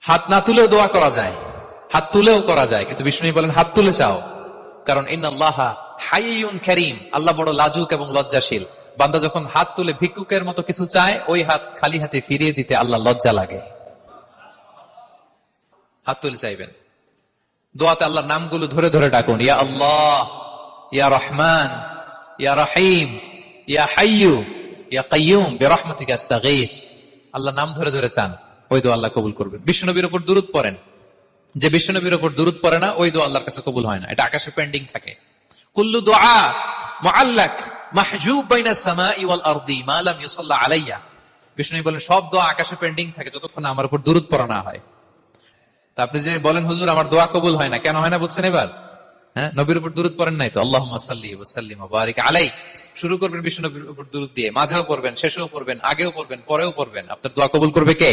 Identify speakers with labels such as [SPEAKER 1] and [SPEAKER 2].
[SPEAKER 1] হাত না তুলেও দোয়া করা যায়, হাত তুলেও করা যায়, কিন্তু বিষ্ণু বলেন হাত তুলে চাও, কারণ ইন্নাল্লাহা হাইয়ুন কারীম, আল্লাহ বড় লাজুক এবং লজ্জাশীল। বান্দা যখন হাত তুলে ভিক্ষুকের মতো কিছু চায়, ওই হাত খালি হাতে ফিরিয়ে দিতে আল্লাহ লজ্জা লাগে। হাত তুলে চাইবেন। দোয়াতে আল্লাহর নামগুলো ধরে ধরে ডাকুন, ইয়া আল্লাহ, ইয়া রহমান, ইয়া রহিম, ইয়া হাইয়ু, ইয়া কাইয়ুম বিরহমাতিকা আস্তাগীথ। আল্লাহ নাম ধরে ধরে চান, ওই দোয়া আল্লাহ কবুল করবেন। বিশ্বনবীর উপর দুরূদ পড়েন, যে বিশ্বনবীর উপর দুরূদ পড়ে না, ওই দোয়া আল্লাহর কাছে কবুল হয় না, এটা আকাশে পেন্ডিং থাকে। কুল্লু দুআ মুআল্লাক মাহজুব বাইনা সামাই ওয়াল আরদি মা লাম ইউসাল্লা আলাইয়া। বিষ্ণু বলেন সব দোয়া আকাশে পেন্ডিং থাকে যতক্ষণ আমার উপর দুরূদ পড়া না হয়। তা আপনি যে বলেন হুজুর আমার দোয়া কবুল হয় না, কেন হয় না বুঝছেন এবার? হ্যাঁ, নবীর উপর দুরূদ পড়েন নাই তো। আল্লাহুম্মা সাল্লি ওয়া সাল্লিম ওয়া বারিক আলাইহি। শুরু করবেন বিষ্ণু নবীর উপর দুরূদ দিয়ে, মাঝেও পড়বেন, শেষেও পড়বেন, আগেও পড়বেন, পরেও পড়বেন। আপনার দোয়া কবুল করবে কে?